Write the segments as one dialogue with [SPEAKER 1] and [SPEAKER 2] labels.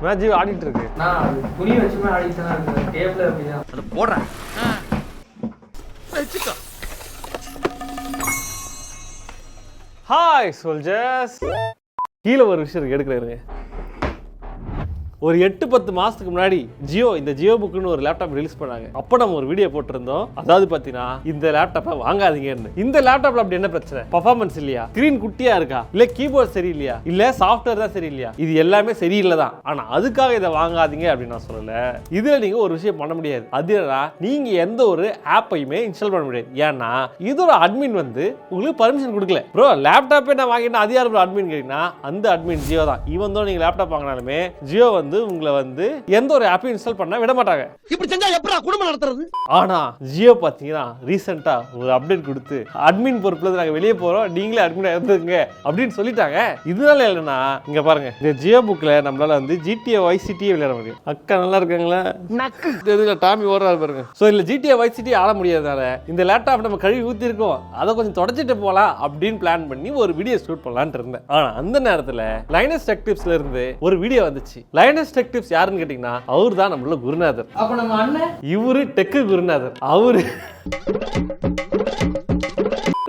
[SPEAKER 1] நான் ஜியோ ஆடிட்டு இருக்கு.
[SPEAKER 2] நான் துணி வச்சுமே ஆடிட்டு தான் இருக்கேன். டேபிள் அப்படிதான்.
[SPEAKER 3] அத போடுறேன்.
[SPEAKER 1] வெச்சுக்கோ. Hi soldiers. கீழே ஒரு விஷயம் எடுக்கிறேன். ஒரு 8-10 மாசத்துக்கு முன்னாடி ஜியோ இந்த JioBookனு ஒரு லேப்டாப் ரிலீஸ் பண்ணாங்க. அப்போ நம்ம ஒரு வீடியோ போட்டிருந்தோம். அதாவது பார்த்தீங்கன்னா இந்த லேப்டாப்பை வாங்காதீங்கன்னு. இந்த லேப்டாப்ல அப்படி என்ன பிரச்சனை? பர்ஃபார்மன்ஸ் இல்லையா? ஸ்கிரீன் குட்டியா இருக்கா? இல்ல கீபோர்ட் சரியில்லையா? இல்ல சாஃப்ட்வேர் தான் சரியில்லையா? இது எல்லாமே சரியில்லை தான். ஆனா அதுக்காக இதை வாங்காதீங்க அப்படின்னு நான் சொல்லல. இதுல நீங்க ஒரு விஷயம் பண்ண முடியாது. அது என்னன்னா, நீங்க எந்த ஒரு ஆப்பையுமே இன்ஸ்டால் பண்ண முடியாது. ஏன்னா இதோட அட்மின் வந்து உங்களுக்கு பர்மிஷன் கொடுக்கல. ப்ரோ லேப்டாப்பே நான் வாங்கிட்டேன், அது யாரு அட்மின் கேட்டீங்கன்னா அந்த அட்மின் ஜியோ தான். ஈவன் தோ நீங்க லேப்டாப் வாங்கினாலுமே ஜியோ வந்து உங்களை வந்து எந்த ஒரு ஆப்பையும் இன்ஸ்டால் பண்ண விட மாட்டாங்க.
[SPEAKER 3] இப்படி செஞ்சா எப்படா குடும்பம் நடத்துறது?
[SPEAKER 1] ஆனா ஜியோ பாத்தீங்கன்னா ரீசெண்டா ஒரு அப்டேட் கொடுத்து அட்மின் பொறுப்புல நாங்க வெளியே போறோம், நீங்களே அட்மின் இருந்துங்க அப்படின்னு சொல்லிட்டாங்க. இதனால என்னன்னா இங்க பாருங்க, இந்த JioBookல நம்மளால வந்து GTA Vice City விளையாட முடியும். அக்கா நல்லா இருக்காங்களா? இதுல டாமி ஓடுறாரு பாருங்க. சோ இல்ல GTA Vice City ஆட முடியாதனால இந்த லேப்டாப் நம்ம கழுவி ஊத்தி இருக்கோம், அதை கொஞ்சம் தொடச்சிட்டு போலாம் அப்படின்னு பிளான் பண்ணி ஒரு வீடியோ ஷூட் பண்ணலாம்னு இருந்தேன். ஆனா அந்த நேரத்துல லைனஸ் டெக் டிப்ஸ்ல இருந்து ஒரு வீடியோ வந்துச்சு. லைனஸ் டெக் டிப்ஸ் யாருன்னு கேட்டீங்கன்னா அவரு தான் நம்மளோட குருநாதர்.
[SPEAKER 2] அப்ப நம்ம அண்ணன்
[SPEAKER 1] இவரு டெக்கு குருநாதர். அவரு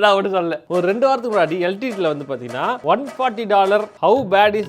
[SPEAKER 1] நான் ஒன்று சொல்ல, ஒரு 2 வாரத்துக்கு முன்னாடி LTTல வந்து பாத்தீங்கன்னா $140 how bad is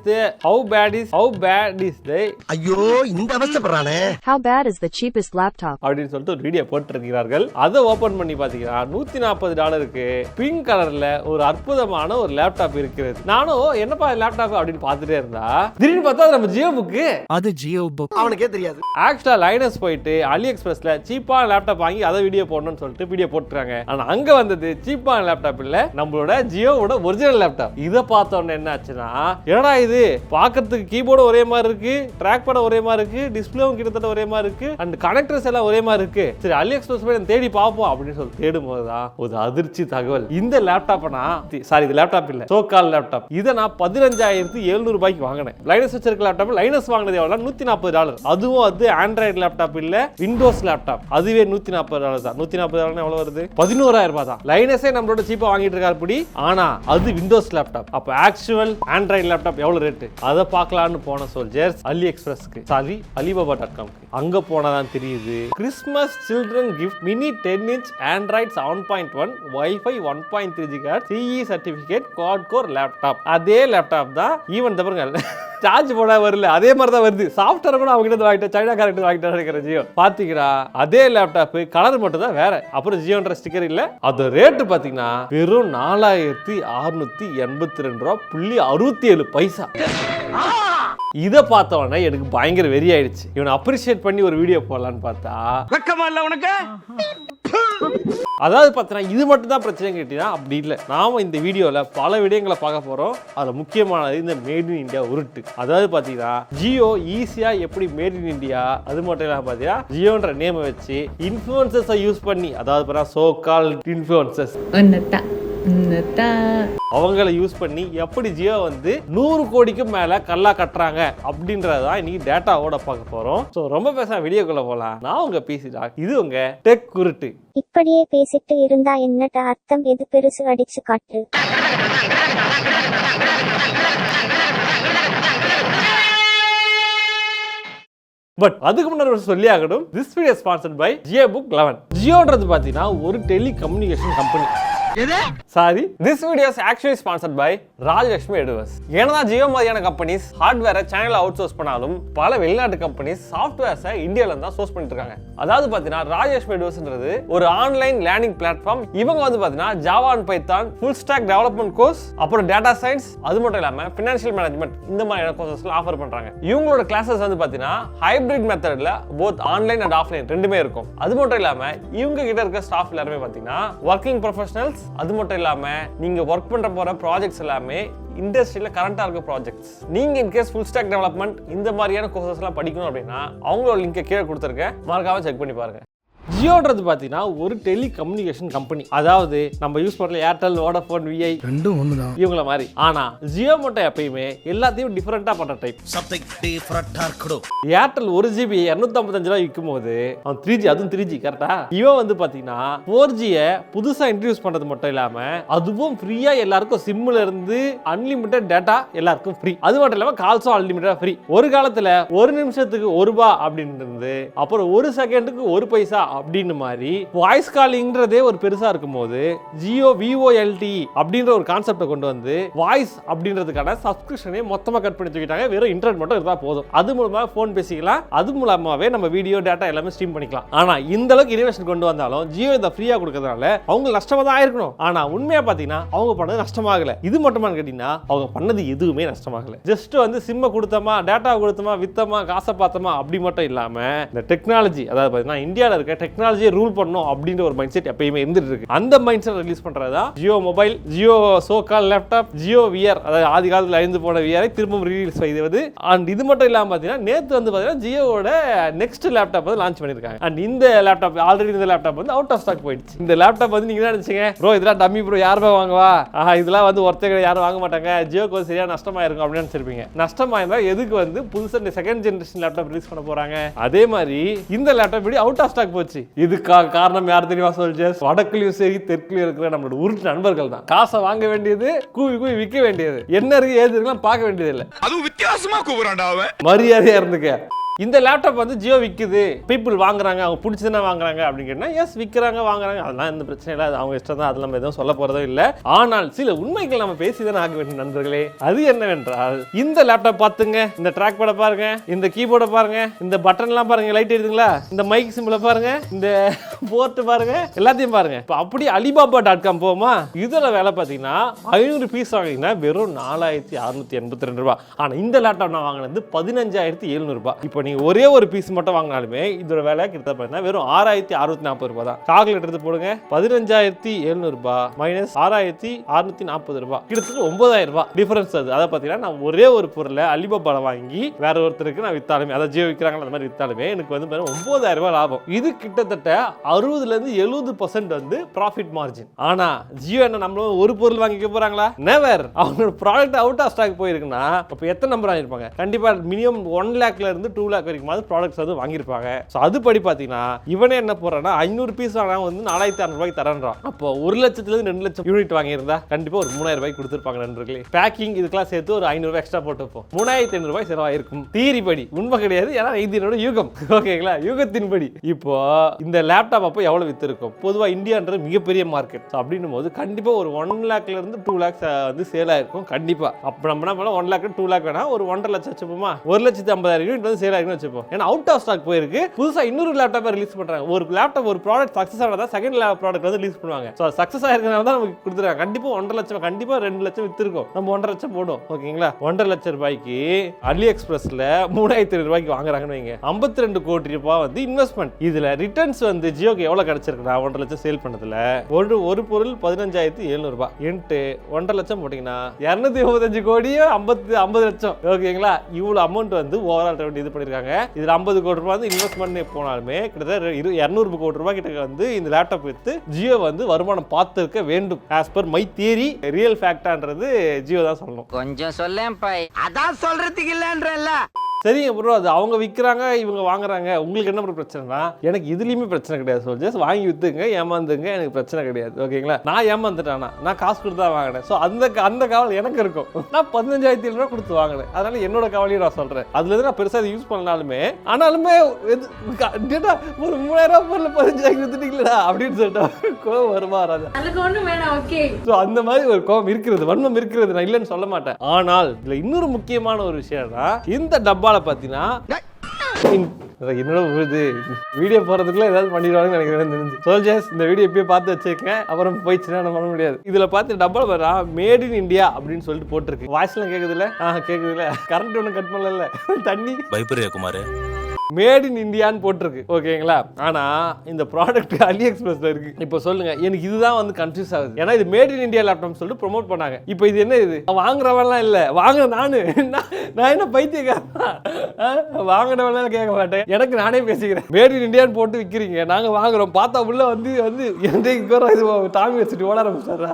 [SPEAKER 1] the
[SPEAKER 3] ஐயோ இந்த அவஸ்தைப்படுறானே.
[SPEAKER 4] How bad is the cheapest laptop?
[SPEAKER 1] அப்படின்னு சொல்லிட்டு ஒரு வீடியோ போட்டிருக்கிறார்கள். அதை ஓபன் பண்ணி பாத்தீங்கன்னா $140க்கு பிங்க் கலர்ல ஒரு அற்புதமான ஒரு லேப்டாப் இருக்கிறது. நானும் என்னப்பா லேப்டாப் அப்படின்னு பார்த்துட்டே இருந்தா திடீர்னு பார்த்தா நம்ம JioBook.
[SPEAKER 3] அது JioBook அவனுக்கே தெரியாது.
[SPEAKER 1] ஆக்சுவலா லைனஸ் போயிட்டு AliExpressல சீப்பா லேப்டாப் வாங்கி அதை வீடியோ போடணும்னு சொல்லிட்டு வீடியோ போட்டுறாங்க. ஆனா அங்க வந்தது சீப்பா லேப்டாப் இல்ல, நம்மளோட ஜியோவோட ஒரிஜினல் லேப்டாப். இத பார்த்த உடனே என்ன ஆச்சுன்னா, என்னடா இது பார்க்கிறதுக்கு கீபோர்டு ஒரே மாதிரி இருக்கு, ட்ராக் பேட் ஒரே மாதிரி இருக்கு, டிஸ்ப்ளேவும் கிட்டத்தட்ட ஒரே மாதிரி இருக்கு, அண்ட் கனெக்டர்ஸ் எல்லாம் ஒரே மாதிரி இருக்கு. சரி AliExpress போய் தேடி பார்ப்போம் அப்படின்னு சொல்லி தேடும் போதுதான் ஒரு அதிர்ச்சி தகவல். இந்த லேப்டாப் இது லேப்டாப் இல்ல, சோகால் லேப்டாப். இதை நான் $15,700 வாங்கினேன். லைனஸ் வச்சிருக்க லேப்டாப் லைனஸ் வாங்கினது எவ்வளவு? $140. அதுவும் அது ஆண்ட்ராய்டு லேப்டாப் இல்ல, விண்டோஸ் லேப்டாப். அதுவே $140 தான். $140 எவ்வளவு வருது? $11,000 தான். லைனஸே நம்மளோட சீப்பா வாங்கிட்டு இருக்காரு அப்படி. ஆனா அது விண்டோஸ் லேப்டாப். அப்ப ஆக்சுவல் ஆண்ட்ராய்டு லேப்டாப் எவ்வளவு ரேட்? அதை பார்க்கலாம்னு போன சோல்ஜர்ஸ் AliExpressக்கு, சாரி alibaba.com. அங்க போனதான் தெரியுது, Christmas children gift mini 10-inch Android 7.1 wifi 1.3 GHz CE certificate quad core laptop. அதே லேப்டாப் தான். ஈவன் தவிர சார்ஜ் போட வரல, அதே மாதிரி தான் வருது. சாஃப்ட்வேர் கூட அவங்க கிட்ட வாங்கிட்டேன், சைனா காரக்ட் வாங்கிட்டேன் நினைக்கிற ஜியோ. பாத்தீங்கன்னா அதே லேப்டாப், கலர் மட்டும் தான் வேற. அப்புறம் ஜியோன்ற ஸ்டிக்கர் இல்ல. அது ரேட்டு பாத்தீங்கன்னா வெறும் $4,682.67. இதை பார்த்தவொடனே எனக்கு பயங்கர வெறி ஆயிடுச்சு. இவனை அப்ரிஷியேட் பண்ணி ஒரு வீடியோ போடலான்னு பார்த்தா
[SPEAKER 3] வெக்கமா இல்ல உனக்கு?
[SPEAKER 1] அதாவது பார்த்தீங்கன்னா இது மட்டும் தான் பிரச்சனை கேட்டீங்கன்னா அப்படி இல்லை. நாம இந்த வீடியோல பல விடயங்களை பார்க்க போறோம். அதுல முக்கியமானது இந்த மேட் இன் இந்தியா உருட்டு. அதாவது பார்த்தீங்கன்னா ஜியோ ஈஸியா எப்படி மேட் இன் இந்தியா, அது மட்டும் இல்லாம பார்த்தீங்கன்னா ஜியோன்ற நேமை வச்சு இன்ஃப்ளூயன்சர்ஸை யூஸ் பண்ணி, அதாவது சோ கால் இன்ஃப்ளூயன்சர்ஸ் அவங்களை யூஸ் பண்ணி எப்படி ஜியோ வந்து 100 கோடிக்கு மேல கல்லா கட்டுறாங்க அப்படின்றதான் இன்னைக்கு டேட்டாவோட பார்க்க போறோம். சோ ரொம்ப பேச வீடியோக்குள்ள போலாம். நான் உங்க PC டாக், இது உங்க டெக் குருட்டு.
[SPEAKER 5] இப்படியே பேசிட்டு இருந்தா என்னட்ட அர்த்தம்? எது பெருசு அடிச்சு காட்டு.
[SPEAKER 1] பட் அதுக்கு முன்னாடி சொல்லி ஆகணும், this video is sponsored by JioBook 11. ஜியோன்றது பாத்தீங்கன்னா ஒரு telecommunication company. Sorry, this video is actually sponsored by Rajalakshmi Eduverse. ஏன்னா ஜியோ மாதிரியான கம்பெனிஸ் ஹார்ட்வேரை சைனால அவுட் சோர்ஸ் பண்ணாலும் பல வெளிநாட்டு கம்பெனிஸ் சாஃப்ட்வேர்ஸை இந்தியால இருந்தா சோர்ஸ் பண்ணிட்டு இருக்காங்க. அதாவது பாத்தீங்கன்னா Rajalakshmi Eduverseன்றது ஒரு ஆன்லைன் லேர்னிங் பிளாட்ஃபார்ம். இவங்க வந்து பாத்தீங்கன்னா Java and Python, full stock development course, அப்புறம் டேட்டா சயின்ஸ், அது மட்டும் இல்லாம ஃபினான்ஷியல் மேனேஜ்மெண்ட், இந்த மாதிரியான கோர்சஸ்லாம் ஆஃபர் பண்றாங்க. இவங்களோட கிளாஸஸ் வந்து பாத்தீங்கன்னா ஹைபிரிட் மெத்தட்ல போத் ஆன்லைன் அண்ட் ஆஃப்லைன் ரெண்டுமே இருக்கும். அது மட்டும் இல்லாம இவங்க கிட்ட இருக்க ஸ்டாஃப் எல்லாருமே பாத்தீங்கன்னா ஒர்க்கிங் ப்ரொஃபஷனல்ஸ். அது மட்டும் இல்லாம நீங்க ஒர்க் பண்ற போற ப்ராஜெக்ட்ஸ் எல்லாமே இண்டஸ்ட்ரியில கரண்டா இருக்க ப்ராஜெக்ட்ஸ். நீங்க இன்கேஸ் ஃபுல் ஸ்டாக் டெவலப்மெண்ட் இந்த மாதிரியான கோர்சஸ் எல்லாம் படிக்கணும் அப்படின்னா அவங்களோட லிங்கை கீழே கொடுத்துருக்கேன், மறக்காம செக் பண்ணி பாருங்க. ஜியோன்றது பார்த்தீங்கன்னா ஒரு டெலி கம்யூனிகேஷன் கம்பெனி. அதாவது நம்ம யூஸ் பண்ணுற ஏர்டெல், வோடஃபோன், விஐ
[SPEAKER 3] ரெண்டும் ஒண்ணுதான்
[SPEAKER 1] இவங்கள மாதிரி. ஆனா ஜியோ மட்டும் எப்பயுமே எல்லாத்தையும் டிஃபரெண்டா பண்ற டைப். ஏர்டெல் 1 GB 255 ரூபாய் விற்கும் போது அவன் 3G, அதுவும் 3G கரெக்டா. இவன் வந்து பாத்தீங்கன்னா 4G புதுசா இன்ட்ரோடியூஸ் பண்றது மட்டும் இல்லாம அதுவும் ஃப்ரீயா எல்லாருக்கும் சிம்ல இருந்து அன்லிமிட்டட் டேட்டா எல்லாருக்கும் ஃப்ரீ. அது மட்டும் இல்லாம கால்ஸும் அன்லிமிட்டடா ஃப்ரீ. ஒரு காலத்துல 1 நிமிஷத்துக்கு 1 ரூபாய் அப்படின்னு இருந்து அப்புறம் 1 செகண்டுக்கு 1 பைசா அப்படின்னு மாதிரி வாய்ஸ் காலிங்ன்றதே ஒரு பெருசா இருக்கும் போது ஜியோ VoLT அப்படின்ற ஒரு கான்செப்டை கொண்டு வந்து வாய்ஸ் அப்படின்றதுக்கான சப்ஸ்கிரிப்ஷனே மொத்தமா கட் பண்ணி தூக்கிட்டாங்க. வெறும் இன்டர்நெட் மட்டும் இருந்தா போதும். அது மூலமா போன் பேசிக்கலாம், அது மூலமாவே நம்ம வீடியோ டேட்டா எல்லாமே ஸ்ட்ரீம் பண்ணிக்கலாம். ஆனா இந்த அளவுக்கு இனோவேஷன் கொண்டு வந்தாலும் ஜியோ இதை ஃப்ரீயா கொடுக்கறதுனால அவங்க நஷ்டமா தான் ஆயிருக்கணும். ஆனா உண்மையா பாத்தீங்கன்னா அவங்க பண்ணது நஷ்டமாகல. இது மட்டுமான்னு கேட்டீங்கன்னா அவங்க பண்ணது எதுவுமே நஷ்டமாகல. ஜஸ்ட் வந்து சிம்ம கொடுத்தமா, டேட்டா கொடுத்தமா, வித்தமா, காசை பார்த்தமா அப்படி மட்டும் இல்லாம இந்த டெக்னாலஜி, அதாவது பாத்தீங்கன்னா இந்தியாவில் இருக்க டெக்னாலஜியை ரூல் பண்ணணும் அப்படின்ற ஒரு மைண்ட் செட் எப்பயுமே இருந்துட்டு இருக்கு. அந்த மைண்ட் செட் ரிலீஸ் பண்றதா Jio mobile, Jio so called laptop, Jio VR, அதாவது ஆதி காலத்தில் அழிந்து போன விஆரை திரும்பவும் ரிலீஸ் செய்வது. அண்ட் இது மட்டும் இல்லாம பாத்தீங்கன்னா நேத்து வந்து பாத்தீங்கன்னா ஜியோவோட நெக்ஸ்ட் லேப்டாப் வந்து லான்ச் பண்ணிருக்காங்க. அண்ட் இந்த லேப்டாப் ஆல்ரெடி இந்த லேப்டாப் வந்து அவுட் ஆஃப் ஸ்டாக் போயிடுச்சு. இந்த லேப்டாப் வந்து நீங்க என்ன நினைச்சீங்க, ப்ரோ இதெல்லாம் டம்மி ப்ரோ, யாருமே வாங்குவா, இதெல்லாம் வந்து ஒருத்தர் யாரும் வாங்க மாட்டாங்க, ஜியோக்கு வந்து சரியா நஷ்டமா இருக்கும் அப்படின்னு நினைச்சிருப்பீங்க. நஷ்டமா இருந்தா எதுக்கு வந்து புதுசா இந்த செகண்ட் ஜெனரேஷன் லேப்டாப் ரிலீஸ் பண்ண போறாங்க. அதே மாதிரி இந்த லேப்டாப் இப்படி அவுட் ஆஃப் ஸ்டாக் போச்சு. இதுக்காக காரணம் யார் தெரியுமா சொல்ஜர்ஸ்? வடக்குலயும் சரி தெற்குலயும் இருக்கிற நம்மளோட உருட்டு நண்பர்கள் தான். காசை வாங்க வேண்டியது, கூவி கூவி விற்க வேண்டியது, என்ன இருக்கு ஏது இருக்குலாம் பார்க்க வேண்டியது இல்லை.
[SPEAKER 6] அது வித்தியாசமா கூப்பிடுறான்டா அவன்.
[SPEAKER 1] மரியாதையா இருந்துக்க. இந்த லேப்டாப் வந்து ஜியோ விற்குது, பீப்புள் வாங்குறாங்க, அவங்க பிடிச்சதுன்னா வாங்குறாங்க அப்படின்னு கேட்டால் எஸ் விற்கிறாங்க, வாங்குறாங்க, அதெல்லாம் எந்த பிரச்சனை இல்லை, அது அவங்க இஷ்டம் தான், அது நம்ம எதுவும் சொல்ல போறதும் இல்லை. ஆனால் சில உண்மைகள் நம்ம பேசிதானே ஆக வேண்டும் நண்பர்களே. அது என்னவென்றால் இந்த லேப்டாப் பார்த்துங்க, இந்த ட்ராக் பேட பாருங்க, இந்த கீபோர்டை பாருங்க, இந்த பட்டன்லாம் பாருங்க, லைட் எடுத்துங்களா, இந்த மைக் சிம்பிளை பாருங்க, இந்த போர்ட் பாருங்க, எல்லாத்தையும் பாருங்க. இப்போ அப்படி alibaba.com போமா, இதில் வேலை பார்த்தீங்கன்னா 500 பீஸ் வாங்கினா வெறும் 4682 ரூபாய். ஆனால் இந்த லேப்டாப் நான் வாங்கினது 15700 ரூபாய். இப்போ நீங்க ஒரே ஒரு பீஸ் மட்டும் வாங்கினாலுமே இதோட விலை கிட்டத்தட்ட வெறும் 6640 ரூபாய் தான். கால்குலேட்டர் எடுத்து போடுங்க, 15700 ரூபாய் மைனஸ் 6640 ரூபாய், கிட்டத்தட்ட 9000 ரூபாய் டிஃபரன்ஸ். அது அதை பார்த்தீங்கன்னா நான் ஒரே ஒரு பொருளை அலிபாபால வாங்கி வேற ஒருத்தருக்கு நான் வித்தாலுமே, அதை ஜியோ விற்கிறாங்க அந்த மாதிரி வித்தாலுமே எனக்கு வந்து 9000 ரூபாய் லாபம். இது கிட்டத்தட்ட 60-70% வந்து ப்ராஃபிட் மார்ஜின். ஆனா ஜியோ என்ன நம்மளும் ஒரு பொருள் வாங்கிக்க போறாங்களா? நெவர். அவங்களோட ப்ராடக்ட் அவுட் ஆஃப் ஸ்டாக் போயிருக்குன்னா அப்போ எத்தனை நம்பர் வாங்கியிருப்பாங்க? கண்டிப்பா மினிமம் 1 லேக்ல இருந்து 2 லேக் வரைக்கும் ப்ராடக்ட்ஸ் வந்து வாங்கியிருப்பாங்க. ஸோ அதுபடி பார்த்தீங்கன்னா இவனே என்ன போறான்னா 500 பீஸ் வாங்கினா வந்து 4600 ரூபாய்க்கு தரன்றான். அப்போ 1 லட்சத்துலேருந்து 2 லட்சம் யூனிட் வாங்கியிருந்தா கண்டிப்பா ஒரு 3000 ரூபாய்க்கு கொடுத்துருப்பாங்க நண்பர்களே. பேக்கிங் இதுக்கெல்லாம் சேர்த்து ஒரு 500 ரூபாய் எக்ஸ்ட்ரா போட்டுப்போம், 3500 ரூபாய் செலவாயிருக்கும். தீரி படி உண்மை கிடையாது, ஏன்னா இதனோட யூகம். ஓகேங்களா, யூகத்தின்படி இப்போ இந்த லேப்டாப் அப்போ எவ்வளவு வித்து இருக்கும்? பொதுவாக இந்தியான்றது மிகப்பெரிய மார்க்கெட். அப்படின்னும் போது கண்டிப்பா ஒரு 1 லேக்ல இருந்து 2 லேக்ஸ் வந்து சேல் ஆயிருக்கும் கண்டிப்பா. அப்போ நம்ம என்ன பண்ணலாம், 1 லேக் 2 லேக் வேணா ஒரு 1.5 லட்சம் வச்சுப்போமா, 1,50,000 யூனிட் வந்து சேல் ஆயிருக்குன்னு வச்சுப்போம். ஏன்னா அவுட் ஆஃப் ஸ்டாக் போயிருக்கு. புதுசா இன்னொரு லேப்டாப் ரிலீஸ் பண்றாங்க. ஒரு லேப்டாப் ஒரு ப்ராடக்ட் சக்சஸ் ஆனதா செகண்ட் ப்ராடக்ட் வந்து ரிலீஸ் பண்ணுவாங்க. ஸோ சக்சஸ் ஆயிருக்கனால தான் நமக்கு கொடுத்துருக்காங்க. கண்டிப்பா 1.5 லட்சம், கண்டிப்பா 2 லட்சம் வித்திருக்கும். நம்ம 1.5 லட்சம் போடும். ஓகேங்களா, 1.5 லட்சம் ரூபாய்க்கு அலி எக்ஸ்பிரஸ்ல 3500 ரூபாய்க்கு வாங்குறாங்கன்னு வைங்க, 52 கோடி ரூபாய் வந்து இன்வெஸ்ட்மெண்ட். இதுல ரிட்டர்ன்ஸ் வந்து ஜியோக்கு எவ்வளவு கிடைச்சிருக்குன்னா 1.5 லட்சம் சேல் பண்ணதுல ஒரு பொருள் 15700 ரூபாய் இன்ட்டு 1.5 லட்சம் போட்டீங்கன்னா 235 கோடியே 50 லட்சம். ஓகேங்களா, இவ்வளவு அமௌண்ட் வந்து ஓவரால் ரெவென்யூ இது பண்ணிருக்காங்க. இதுல 50 கோடி ரூபாய் வந்து இன்வெஸ்ட்மெண்ட் போனாலுமே கிட்டத்தட்ட 200 கோடி ரூபாய் கிட்ட வந்து இந்த லேப்டாப் வித்து ஜியோ வந்து வருமானம் பார்த்திருக்க வேண்டும். As per my theory, real ஃபேக்டான்றது ஜியோ தான் சொல்லணும்.
[SPEAKER 7] கொஞ்சம் சொல்லேன் பாய், அதான் சொல்றதுக்கு இல்லன்றல்ல.
[SPEAKER 1] சரிங்க ப்ரோ, அது அவங்க விற்கிறாங்க இவங்க வாங்குறாங்க, உங்களுக்கு என்ன பிரச்சனைனா எனக்கு இதுலயுமே பிரச்சனை கிடையாது. சோல்ஜர்ஸ் வாங்கி வித்துங்க, ஏமாந்துங்க, எனக்கு பிரச்சனை கிடையாது. ஓகேங்களா, நான் ஏமாந்துட்டானா, நான் காசு கொடுத்து தான் வாங்கினேன். ஸோ அந்த கவலை எனக்கு இருக்கும். நான் 15,700 ரூபாய் கொடுத்து வாங்கினேன், அதனால என்னோட கவலையும் நான் சொல்றேன். அதுல இருந்து நான் பெருசாக யூஸ் பண்ணாலுமே ஆனாலுமே ஒரு 3000 பொருள் 15,000 வித்துட்டீங்களா அப்படின்னு சொல்லிட்டு கோவம் வருமா வராது? ஸோ அந்த மாதிரி ஒரு கோவம் இருக்கிறது, வன்மம் இருக்கிறது, நான் இல்லைன்னு சொல்ல மாட்டேன். ஆனால் இதுல இன்னொரு முக்கியமான ஒரு விஷயம்னா இந்த டப்பால பாத்தீங்கன்னா என்னோட வீடியோ போறதுக்குள்ள ஏதாவது பண்ணிடுவாங்கன்னு நினைக்கிறேன். சோல்ஜர்ஸ் இந்த வீடியோ எப்பயும் பார்த்து வச்சிருக்கேன், அப்புறம் போயிடுச்சுன்னா நம்ம பண்ண முடியாது. இதுல பார்த்து டப்பால வரா மேட் இன் இந்தியா அப்படின்னு சொல்லிட்டு போட்டிருக்கு. வாய்ஸ்லாம் கேக்குதுல்ல? கேக்குதுல்ல? கரண்ட் ஒன்றும் கட் பண்ணல, தண்ணி
[SPEAKER 6] பயப்பரியா குமார்.
[SPEAKER 1] மேட் இன் இந்தியான்னு போட்டிருக்கு ஓகேங்களா. ஆனா இந்த ப்ராடக்ட் அலி எக்ஸ்பிரஸ்ல இருக்கு. இப்போ சொல்லுங்க, எனக்கு இதுதான் வந்து கன்ஃபியூஸ் ஆகுது. ஏன்னா இது மேட் இன் இந்தியா லேப்டாப் சொல்லிட்டு ப்ரோமோட் பண்ணாங்க. இப்போ இது என்ன, இது வாங்குறவன்லாம் இல்ல, வாங்க நான் என்ன பைத்தியக்காரன், வாங்குறவன்லாம் கேட்க மாட்டேன், எனக்கு நானே பேசிக்கிறேன். மேட் இன் இந்தியான்னு போட்டு விற்கிறீங்க, நாங்க வாங்குறோம். பார்த்தா உள்ள வந்து இது டாமி வச்சுட்டு ஓட ஆரம்பிச்சாரா.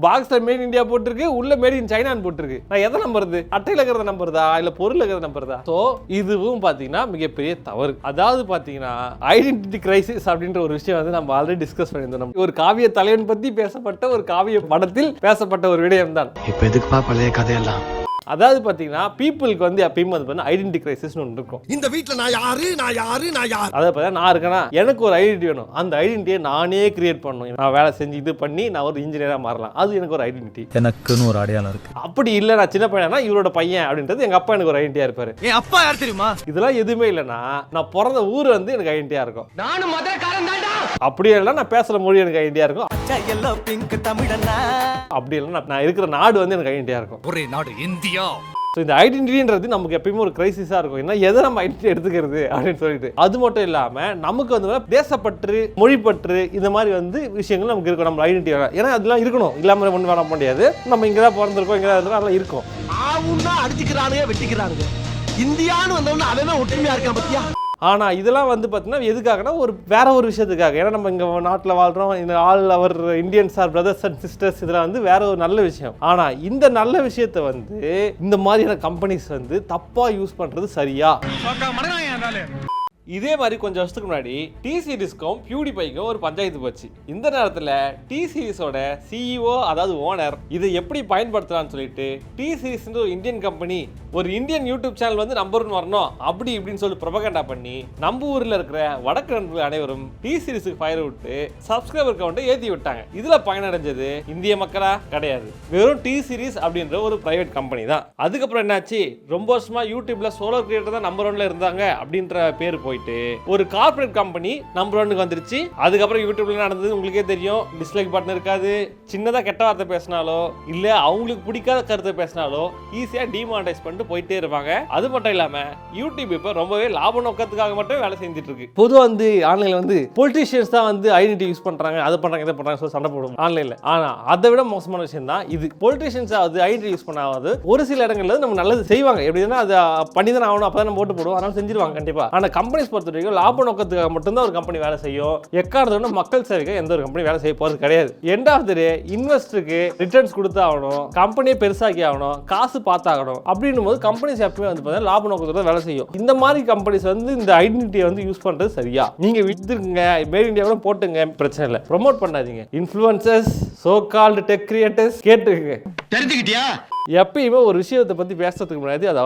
[SPEAKER 1] பாக்ஸ்ல மேட் இன் இந்தியா போட்டிருக்கு, உள்ள மேட் இன் சைனான்னு போட்டிருக்கு. நான் எதை நம்புறது? அட்டையில இருக்கிறத நம்புறதா இல்ல பொருள் இருக்கிறத நம்புறதா? சோ இதுவும் பாத்தீங்கன்னா மிகப்பெரிய தவறு. அதாவது பாத்தீங்கன்னா ஐடென்டிட்டி கிரைசிஸ் அப்படின்ற ஒரு விஷயம் வந்து நம்ம ஆல்ரெடி டிஸ்கஸ் பண்ணியிருந்தோம். ஒரு காவிய தலைவன் பத்தி பேசப்பட்ட ஒரு காவிய படத்தில் பேசப்பட்ட ஒரு விடயம் தான்.
[SPEAKER 3] இப்ப எதுக்குப்பா பழைய கதையெல்லாம்?
[SPEAKER 1] அதாவது பாத்தீங்கன்னா பீப்புளுக்கு வந்து எப்பயுமே வந்து ஐடென்டிட்டி கிரைசிஸ் ஒன்று இருக்கும்.
[SPEAKER 3] இந்த வீட்டுல நான் யாரு
[SPEAKER 1] அதாவது நான் இருக்கேன்னா எனக்கு ஒரு ஐடென்டிட்டி வேணும். அந்த ஐடென்டிட்டியை நானே கிரியேட் பண்ணணும். நான் வேலை செஞ்சு இது பண்ணி நான் ஒரு இன்ஜினியரா மாறலாம். அது எனக்கு ஒரு ஐடென்டிட்டி, எனக்குன்னு ஒரு அடையாளம் இருக்கு. அப்படி இல்லை நான் சின்ன பையனா இவரோட பையன் அப்படின்றது எங்க அப்பா எனக்கு ஒரு ஐடென்டிட்டியா இருப்பாரு.
[SPEAKER 3] என் அப்பா யார் தெரியுமா?
[SPEAKER 1] இதெல்லாம் எதுவுமே இல்லைன்னா நான் பிறந்த ஊர் வந்து எனக்கு ஐடென்டிட்டியா இருக்கும்.
[SPEAKER 2] நானும் மதுரைக்காரன் தான்டா.
[SPEAKER 1] அப்படியே இல்லை நான் பேசுற மொழி எனக்கு ஐடென்டிட்டியா இருக்கும். அப்படி இல்லை நான் இருக்கிற நாடு வந்து எனக்கு ஐடென்டிட்டியா இருக்கும்.
[SPEAKER 3] ஒரே நாடு இந்தியா.
[SPEAKER 1] ஸோ இந்த ஐடென்டிட்டின்றது நமக்கு எப்பயுமே ஒரு கிரைசிஸாக இருக்கும். ஏன்னா எதை நம்ம ஐடென்டிட்டி எடுத்துக்கிறது அப்படின்னு சொல்லிட்டு. அது மட்டும் இல்லாமல் நமக்கு வந்து தேசப்பற்று, மொழிப்பற்று, இந்த மாதிரி வந்து விஷயங்கள் நமக்கு இருக்கும். நம்ம ஐடென்டிட்டி ஏன்னா அதெல்லாம் இருக்கணும், இல்லாமல் ஒன்றும் வேண முடியாது. நம்ம இங்கே தான் பிறந்திருக்கோம், இங்கே தான் இருக்கோம், அதெல்லாம் இருக்கும்.
[SPEAKER 3] ஆவுன்னா அடிச்சுக்கிறானுங்க, வெட்டிக்கிறானுங்க. இந்தியான்னு வந்தவொன்னு அவன் ஒற்றுமையா இருக்கான் பத்தியா.
[SPEAKER 1] ஆனால் இதெல்லாம் வந்து பார்த்தீங்கன்னா எதுக்காகனா ஒரு வேற ஒரு விஷயத்துக்காக. ஏன்னா நம்ம இங்கே நாட்டில் வாழ்கிறோம், இந்த all our Indians are brothers and sisters, இதெல்லாம் வந்து வேற ஒரு நல்ல விஷயம். ஆனால் இந்த நல்ல விஷயத்தை வந்து இந்த மாதிரியான கம்பெனிஸ் வந்து தப்பாக யூஸ் பண்ணுறது சரியா? இதே மாதிரி கொஞ்சம் வருஷத்துக்கு முன்னாடி டி சீரிஸ்க்கும் பியூடிபைக்கும் ஒரு பஞ்சாயத்து போச்சு. இந்த நேரத்தில் டி சீரிஸோட சிஇஓ அதாவது ஓனர் இதை எப்படி பயன்படுத்தலாம்னு சொல்லிட்டு டி சீரிஸ் ஒரு இந்தியன் கம்பெனி, ஒரு இந்தியன் யூடியூப் சேனல் வந்து நம்பர் 1 வரணும் அப்படி இப்படின்னு சொல்லி ப்ரொபகண்டா பண்ணி நம்ம ஊரில் இருக்கிற வடக்கு நண்பர்கள் அனைவரும் டி சீரிஸுக்கு ஃபயர் விட்டு சப்ஸ்கிரைபர் கவுண்டை ஏற்றி விட்டாங்க. இதில் பயனடைஞ்சது இந்திய மக்களா? கிடையாது, வெறும் டி சீரிஸ் அப்படின்ற ஒரு பிரைவேட் கம்பெனி தான். அதுக்கப்புறம் என்னாச்சு, ரொம்ப வருஷமா யூடியூப்ல சோலோ கிரியேட்டர் தான் நம்பர் 1ல இருந்தாங்க அப்படின்ற பேர் போயிட்டு ஒரு கார்ப்பரேட் கம்பெனி நம்பர் 1க்கு வந்துருச்சு. அதுக்கப்புறம் யூடியூப்ல நடந்தது உங்களுக்கே தெரியும். டிஸ்லைக் பட்டன் இருக்காது. சின்னதா கெட்ட வார்த்தை பேசினாலோ இல்ல அவங்களுக்கு பிடிக்காத கருத்தை பேசினாலோ ஈஸியா டிமானிடைஸ் பண்ணிட்டு போயிட்டே இருப்பாங்க. அது மட்டும் இல்லாம யூடியூப் இப்ப ரொம்பவே லாப நோக்கத்துக்காக மட்டும் வேலை செஞ்சுட்டு இருக்கு. பொதுவாக வந்து ஆன்லைன்ல வந்து பொலிட்டிஷியன்ஸ் தான் வந்து ஐடென்டிட்டி யூஸ் பண்றாங்க, அதை பண்றாங்க, இதை பண்றாங்க சொல்லி சண்டை போடுவோம் ஆன்லைன்ல. ஆனா அதை விட மோசமான விஷயம் தான் இது. பொலிட்டிஷியன்ஸ் ஆகுது ஐடென்டிட்டி யூஸ் பண்ணாவது ஒரு சில இடங்கள்ல நம்ம நல்லது செய்வாங்க. எப்படின்னா அதை பண்ணி தான் ஆகணும், அப்பதான் நம்ம ஓட்டு போடுவோம், அதனால செஞ்சிருவாங்க கண்டிப்பா. ஆனா கம்பெனிஸ் பொறுத்த வரைக்கும் லாப நோக்கத்துக்காக மட்டும்தான் ஒரு கம்பெனி வேலை செய்யும். எக்காரணத்தோட மக்கள் சேவைக்கு எந்த ஒரு கம்பெனி வேலை செய்ய போறது கிடையாது. எண்ட் ஆஃப் தி டே இன்வெஸ்டருக்கு ரிட்டர்ன்ஸ் கொடுத்தாகணும், கம்பெனியை பெருசாக்கி ஆகணும், காசு பார்த்தாகணும். அப்படின்னும் போது கம்பெனிஸ் எப்பவுமே வந்து பார்த்தீங்கன்னா லாப நோக்கத்தோட வேலை செய்யும். இந்த மாதிரி கம்பெனிஸ் வந்து இந்த ஐடென்டிட்டியை வந்து யூஸ் பண்றது சரியா? நீங்க வித்துருங்க, மேட் இந்தியாவோட போட்டுங்க, பிரச்சனை இல்லை, ப்ரொமோட் பண்ணாதீங்க. Influencers, so called tech creators கேட்டுக்கங்க.
[SPEAKER 3] தெரிஞ்சுக்கிட்டியா?
[SPEAKER 1] எப்பயுமே ஒரு விஷயத்தை பத்தி பேசுறதுக்கு முன்னாடி அதை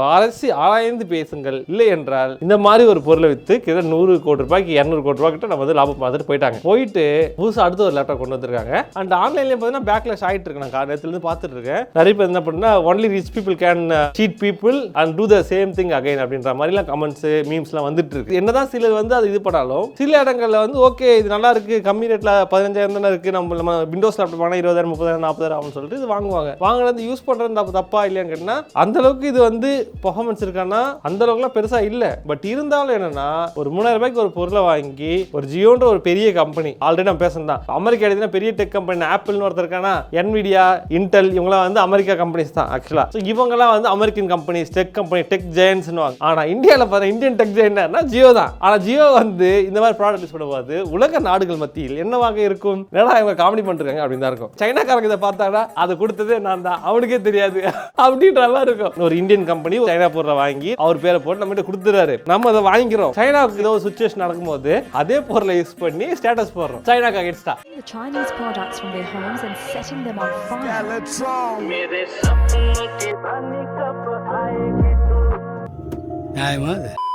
[SPEAKER 1] ஆராய்ந்து பேசுங்கள். இல்லை என்றால் இந்த மாதிரி ஒரு பொருளை வித்து கிட்ட 100 கோடி ரூபாய்க்கு 200 கோடி ரூபாய் கிட்ட நம்ம வந்து லாபம் பார்த்துட்டு போயிட்டாங்க. போயிட்டு புதுசாக அடுத்த ஒரு லேப்டாப் கொண்டு வந்திருக்காங்க. அண்ட் ஆன்லைன்லேயே பார்த்தீங்கன்னா பேக்லாஷ் ஆகிட்டு இருக்கு. நான் நேரத்துலேருந்து பார்த்துட்டு இருக்கேன். நிறைய பேர் என்ன பண்ணா only rich people can cheat people and do the same thing again அப்படின்ற மாதிரிலாம் கமெண்ட்ஸ் மீம்ஸ்லாம் வந்துட்டு இருக்கு. என்னதான் சிலர் வந்து அது இது பண்ணாலும் சில இடங்கள்ல வந்து ஓகே இது நல்லா இருக்கு, கம்மி ரேட்ல 15,000 தானே இருக்கு, நம்ம விண்டோஸ் லேப்டாப் வாங்கினா 20,000 30,000 40,000 ஆகும்னு சொல்லிட்டு இது வாங்குவாங்க. வாங்குறது யூஸ் பண்றது தப்பா இல்லையான்னு கேட்டா அந்த அளவுக்கு இது வந்து பெர்ஃபார்மன்ஸ் இருக்கானா அந்த அளவுக்குலாம் பெருசா இல்ல. பட் இருந்தாலும் என்னன்னா ஒரு 3,000 ரூபாய்க்கு ஒரு பொருளை வாங்கி ஒரு ஜியோன்ற ஒரு பெரிய கம்பெனி, ஆல்ரெடி நம்ம பேசணும், அமெரிக்கா எடுத்தா பெரிய டெக் கம்பெனி ஆப்பிள்னு ஒருத்தர் இருக்கானா, என்விடியா, இன்டெல், இவங்கலாம் வந்து அமெரிக்கா கம்பெனிஸ் தான் ஆக்சுவலா. இவங்கலாம் வந்து American companies, tech company, tech giants. ஆனா இந்தியாவில் பார்த்தா இந்தியன் டெக் ஜெயன்ட்னா ஜியோ தான். ஆனா ஜியோ வந்து இந்த மாதிரி ப்ராடக்ட் யூஸ் பண்ணும்போது உலக நாடுகள் மத்தியில் என்னவாக இருக்கும், என்னடா இவங்க காமெடி பண்ணிருக்காங்க அப்படின்னு தான் இருக்கும். சைனாக்காரங்க இதை பார்த்தாடா அது கொடுத்ததே நான் தான், அவனுக்கே தெரியாது அப்படின்ற மாதிரி இருக்கும். ஒரு இந்தியன் கம்பெனி சைனா பொருளை வாங்கி அவர் பேரை போட்டு நம்ம கிட்ட கொடுத்துறாரு, நம்ம அதை வாங்கிக்கிறோம். சைனாவுக்கு ஏதோ சுச்சுவேஷன் நடக்கும்போது அதே பொருளை யூஸ் பண்ணி ஸ்டேட்டஸ் போடுறோம் சைனாக்கு அகைன்ஸ்டா.
[SPEAKER 8] The Chinese products from their homes and setting them on fire.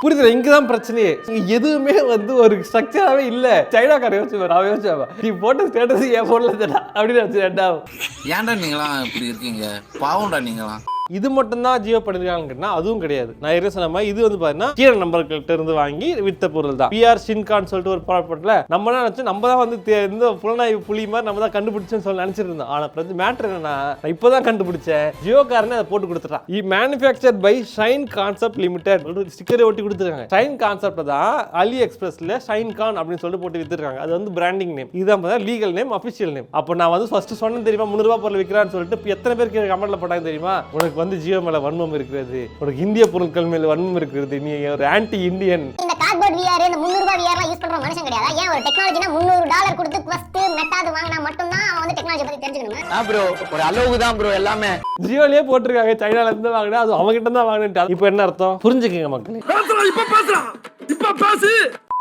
[SPEAKER 1] புரியுது, இங்கதான் பிரச்சனையே. எதுவுமே வந்து ஒரு ஸ்ட்ரக்சராகவே இல்ல. சைனாக்கார யோசிச்சு நீ போட்ட ஸ்டேட்டஸ் என் போன்ல தெரியல அப்படின்னு யோசிச்சு.
[SPEAKER 9] ஏன்டா நீங்களாம் இப்படி இருக்கீங்க, பாவம்டா நீங்களாம்.
[SPEAKER 1] இது மட்டும் தான் ஜியோ பண்ணிருக்காங்கன்னா அதுவும் கிடையாது. நான் ஏற்கனவே சொன்ன மாதிரி இது வந்து பாத்தீங்கன்னா சீன நம்பர்கள்ட்ட இருந்து வாங்கி வித்த பொருள் தான். rs.2999 சொல்லிட்டு ஒரு ப்ராடக்ட்ல நம்ம என்ன நினைச்சு நம்ம தான் வந்து இந்த புலனாய்வு புலி மாதிரி நம்ம தான் கண்டுபிடிச்சோன்னு சொல்லி நினைச்சிட்டு இருந்தோம். ஆனா பிரச்சனை மேட்டர் என்னன்னா நான் இப்பதான் கண்டுபிடிச்சேன், ஜியோக்காரனே அதை போட்டு கொடுத்துட்டான். Manufactured by Shine Concept Limited ஸ்டிக்கரை ஒட்டி கொடுத்துருக்காங்க. ஷைன் கான்செப்ட் தான் அலி எக்ஸ்பிரஸ்ல ஷைன் கான் அப்படின்னு சொல்லிட்டு போட்டு வித்துருக்காங்க. அது வந்து பிராண்டிங் நேம், இதுதான் லீகல் நேம், அபிஷியல் நேம். அப்போ நான் வந்து ஃபர்ஸ்ட் சொன்னேன் தெரியுமா, 300 ரூபாய் பொருள் விற்கிறான்னு சொல்லிட்டு எத்தனை பேருக்கு கமெண்ட்ல போட்டாங்க தெரியுமா, உனக்கு வந்து ஜியோ மேல வன்மம் இருக்கிறது, உனக்கு இந்திய பொருட்கள் மேல வன்மம் இருக்கிறது, நீ ஒரு ஆன்டி இந்தியன்.
[SPEAKER 9] இந்த கார்ட்போர்ட் விஆர் இந்த 300 ரூபாய் விஆர்லாம் யூஸ் பண்ற மனுஷன் கிடையாது. ஏன் ஒரு டெக்னாலஜினா $300 கொடுத்து ஃபர்ஸ்ட் மெட்டாது வாங்கினா மட்டும் தான் அவன் வந்து டெக்னாலஜி பத்தி தெரிஞ்சுக்கணும்.
[SPEAKER 7] ப்ரோ ஒரு அளவுக்கு தான் ப்ரோ எல்லாமே.
[SPEAKER 1] ஜியோலயே போட்டுருக்காங்க சைனால இருந்து வாங்கினா அது அவங்க கிட்ட தான் வாங்கினேன். இப்போ என்ன அர்த்தம் புரிஞ்சுக்கங்க மக்களே.
[SPEAKER 3] இப்ப பேசு.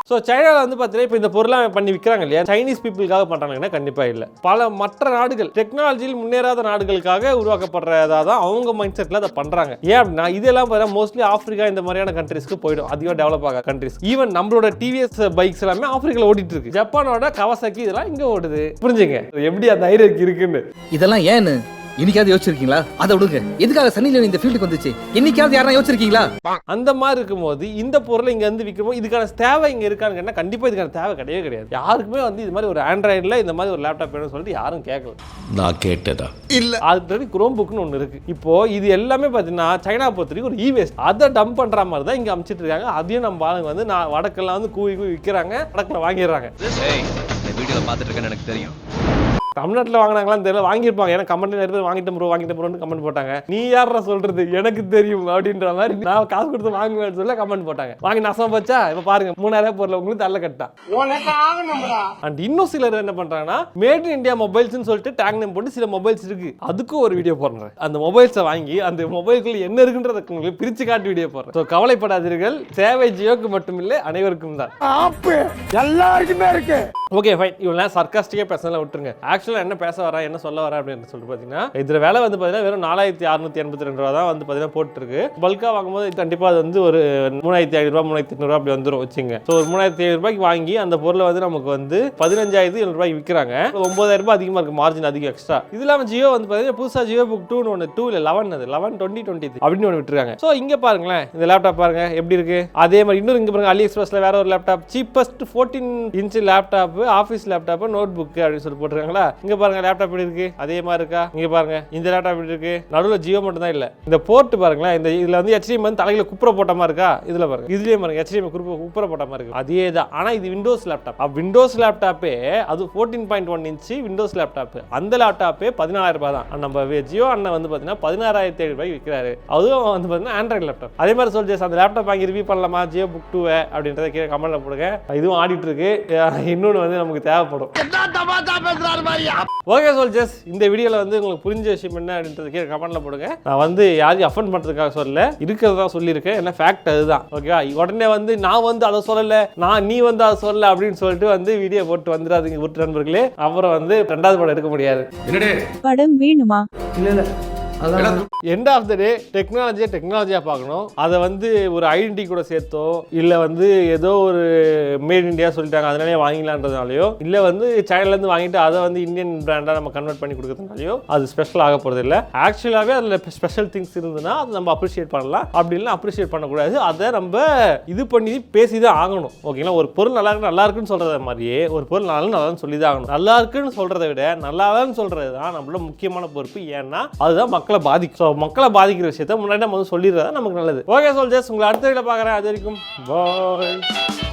[SPEAKER 1] ஸோ சைனாவில் வந்து பார்த்தீங்கன்னா இப்போ இந்த பொருளாக பண்ணி விற்கிறாங்க இல்லையா, சைனீஸ் பீப்புளுக்காக பண்ணுறாங்கன்னா கண்டிப்பாக இல்லை. பல மற்ற நாடுகள் டெக்னாலஜியில் முன்னேறாத நாடுகளுக்காக உருவாக்கப்படுறதா தான் அவங்க மைண்ட் செட்டில் அதை பண்ணுறாங்க. ஏன் அப்படின்னா இதெல்லாம் பார்த்தீங்கன்னா மோஸ்ட்லி ஆஃப்ரிக்கா இந்த மாதிரியான கண்ட்ரிஸ்க்கு போயிடும், அதிகம் டெவலப் ஆக கண்ட்ரிஸ். ஈவன் நம்மளோட டிவிஎஸ் பைக்ஸ் எல்லாமே ஆஃப்ரிக்காவில் ஓடிட்டு இருக்கு. ஜப்பானோட கவாசாக்கி இதெல்லாம் இங்கே ஓடுது. புரிஞ்சுங்க எப்படி அந்த ஐடியா இருக்குன்னு.
[SPEAKER 10] இதெல்லாம் ஏன்னு என்னைக்காவது யோசிச்சிருக்கீங்களா? அதை விடுங்க, எதுக்காக சன்னி லியோன் இந்த ஃபீல்டுக்கு வந்துச்சு என்னைக்காவது யாரா யோசிச்சிருக்கீங்களா?
[SPEAKER 1] அந்த மாதிரி இருக்கும்போது இந்த பொருளை இங்க வந்து விற்கும்போது இதுக்கான தேவை இங்க இருக்கான்னு கேட்டா கண்டிப்பா இதுக்கான தேவை கிடையவே கிடையாது. யாருக்குமே வந்து இது மாதிரி ஒரு ஆண்ட்ராய்டுல இந்த மாதிரி ஒரு லேப்டாப் வேணும்னு சொல்லிட்டு யாரும் கேட்கல.
[SPEAKER 6] நான் கேட்டதா இல்ல.
[SPEAKER 1] ஆல்ரெடி குரோம் புக்னு ஒன்று இருக்கு. இப்போ இது எல்லாமே பார்த்தீங்கன்னா சைனா பொறுத்தவரைக்கும் ஒரு இவேஸ்ட், அதை டம்ப் பண்ற மாதிரி தான் இங்க அமைச்சிட்டு இருக்காங்க. அதையும் நம்ம ஆளுங்க வந்து நான் வடக்கெல்லாம் வந்து கூவி விற்கிறாங்க, வடக்கில் வாங்கிடுறாங்க.
[SPEAKER 6] வீடியோல பார்த்துட்டு இருக்கேன்னு எனக்கு தெரியும்.
[SPEAKER 1] தமிழ்நாட்டில் வாங்கினாங்களான்னு தெரியல, வாங்கியிருப்பாங்க. ஏன்னா கமெண்ட் நிறைய பேர் வாங்கிட்டு ப்ரோன்னு கமெண்ட் போட்டாங்க. நீ யாரா சொல்றது எனக்கு தெரியும் அப்படின்ற மாதிரி நான் காசு கொடுத்து வாங்குவேன்னு சொல்ல கமெண்ட் போட்டாங்க. வாங்கி நசம் போச்சா இப்போ பாருங்க 3000 பொருள் உங்களுக்கு தள்ள கட்டா. அண்ட் இன்னும் சிலர் என்ன பண்றாங்கன்னா மேட் இன் இந்தியா மொபைல்ஸ்னு சொல்லிட்டு டேக் நேம் போட்டு சில மொபைல்ஸ் இருக்கு, அதுக்கும் ஒரு வீடியோ போடுறேன். அந்த மொபைல்ஸை வாங்கி அந்த மொபைலுக்குள்ள என்ன இருக்குன்றத உங்களுக்கு பிரிச்சு காட்டி வீடியோ போடுறேன். ஸோ கவலைப்படாதீர்கள், சேவை ஜியோக்கு மட்டும் இல்லை அனைவருக்கும் தான்,
[SPEAKER 3] எல்லாருக்குமே இருக்கு.
[SPEAKER 1] Okay fine. இவ்வளோ சர்க்காஸ்டிக்காக பேசலாம் விட்டுருங்க. ஆக்சுவலாக என்ன பேச வரா என்ன சொல்ல வரா அப்படின்னு சொல்லிட்டு பார்த்தீங்கன்னா இதில் வேலை வந்து பார்த்தீங்கன்னா வெறும் 4682 ரூபா தான் வந்து பார்த்தீங்கன்னா போட்டுருக்கு. பல்காக வாங்கும்போது கண்டிப்பாக அது வந்து ஒரு 3500 ரூபா 3800 அப்படி வந்துடும் வச்சுங்க. ஸோ ஒரு 3500 ரூபாய்க்கு வாங்கி அந்த பொருளை வந்து நமக்கு வந்து 15700 ரூபாய்க்கு விற்கிறாங்க. 9000 ரூபாய் அதிகமாக இருக்குது, மார்ஜின் அதிகம் எக்ஸ்ட்ரா. இது இல்லாமல் ஜியோ வந்து பார்த்தீங்கன்னா புதுசாக JioBook 2 ஒன்று 2 இல்லை 11 அது 11/2020 அப்படின்னு ஒன்று விட்டுருக்காங்க. ஸோ இங்கே பாருங்களேன், இந்த லேப்டாப் பாருங்க எப்படி இருக்கு. அதே மாதிரி இன்னொரு இங்கே பாருங்க, அலி எக்ஸ்பிரஸ்ல வேற ஒரு laptop, cheapest 14 inch laptop, office laptop, notebook அப்படின்னு சொல்லி போட்டுருக்காங்களா. இங்க பாருங்க லேப்டாப் எப்படி இருக்கு, அதே மாதிரி இருக்கா. இங்க பாருங்க இந்த லேப்டாப் எப்படி இருக்கு, நடுவில் ஜியோ மட்டும் தான் இல்ல. இந்த போர்ட் பாருங்களேன், இந்த இதுல வந்து HDMI வந்து தலையில குப்புற போட்ட மாதிரி இருக்கா. இதுல பாருங்க, இதுலயே பாருங்க HDMI குப்புற போட்ட மாதிரி இருக்கு. அதே தான், ஆனா இது விண்டோஸ் லேப்டாப். விண்டோஸ் லேப்டாப்பே அது 14.1 இன்ச் விண்டோஸ் லேப்டாப். அந்த லேப்டாப்பே 14000 ரூபாய் தான். நம்ம ஜியோ அண்ணன் வந்து பாத்தீங்கன்னா 16700 ரூபாய்க்கு விற்கிறாரு. அதுவும் வந்து பாத்தீங்கன்னா ஆண்ட்ராய்டு லேப்டாப். அதே மாதிரி சொல்லி அந்த லேப்டாப் வாங்கி ரிவ்யூ பண்ணலாமா JioBook 2 அப்படின்றத கீழே கமெண்ட்ல போடுங்க. இதுவும் ஆடிட்டு இருக்கு, இன்னொன்று வந்து நமக்கு தேவைப்படும். ஓகே சோல்ஜர்ஸ், இந்த வீடியோல வந்து உங்களுக்கு புரிஞ்ச விஷயம் என்ன அப்படின்றது கீழே கமெண்ட்ல போடுங்க. நான் வந்து யாரையும் அஃபெண்ட் பண்றதுக்காக சொல்லல, இருக்கிறதா சொல்லியிருக்கேன். என்ன ஃபேக்ட் அதுதான். ஓகேவா? உடனே வந்து நான் வந்து அதை சொல்லல, நீ வந்து அதை சொல்லல அப்படின்னு சொல்லிட்டு வந்து வீடியோ போட்டு வந்துடாதீங்க விட்டு நண்பர்களே. அப்புறம் வந்து 2வது படம் எடுக்க முடியாது.
[SPEAKER 8] படம் வேணுமா?
[SPEAKER 2] இல்ல
[SPEAKER 1] எண்ட் ஆஃப் த டே டெக்னாலஜியா பார்க்கணும். அதை வந்து ஒரு ஐடென்டிட்டி கூட சேர்த்தோ இல்ல வந்து ஏதோ ஒரு மேட் இந்தியா சொல்லிட்டாங்க அதனாலே வாங்கிக்கலான்றதுனாலயோ இல்ல வந்து சைனால இருந்து வாங்கிட்டு அதை வந்து இந்தியன் பிராண்டா நம்ம கன்வெர்ட் பண்ணி கொடுக்கறதுனாலயோ அது ஸ்பெஷல் ஆக போறது இல்ல. ஆக்சுவலாவே அதுல ஸ்பெஷல் திங்ஸ் இருந்ததுன்னா அதை நம்ம அப்ரிஷியேட் பண்ணலாம், அப்படி இல்லை அப்ரிஷியேட் பண்ணக்கூடாது. அதை நம்ம இது பண்ணி பேசிதான் ஆகணும். ஓகேங்களா? ஒரு பொருள் நல்லா இருக்குன்னு சொல்றத மாதிரியே ஒரு பொருள் நல்லா சொல்லிதான் ஆகணும். நல்லா இருக்குன்னு சொல்றதை விட நல்லாதான் சொல்றது தான் நம்மளோட முக்கியமான பொறுப்பு. ஏன்னா அதுதான் மக்களை பாதிக்கும். மக்களை பாதிக்கிற விஷயத்த முன்னாடி நம்ம வந்து சொல்லிடுறதா நமக்கு நல்லது. ஓகே சோல்ஜர்ஸ், உங்களை அடுத்த வீடியோல பார்க்குறேன். அது வரைக்கும் பாய்.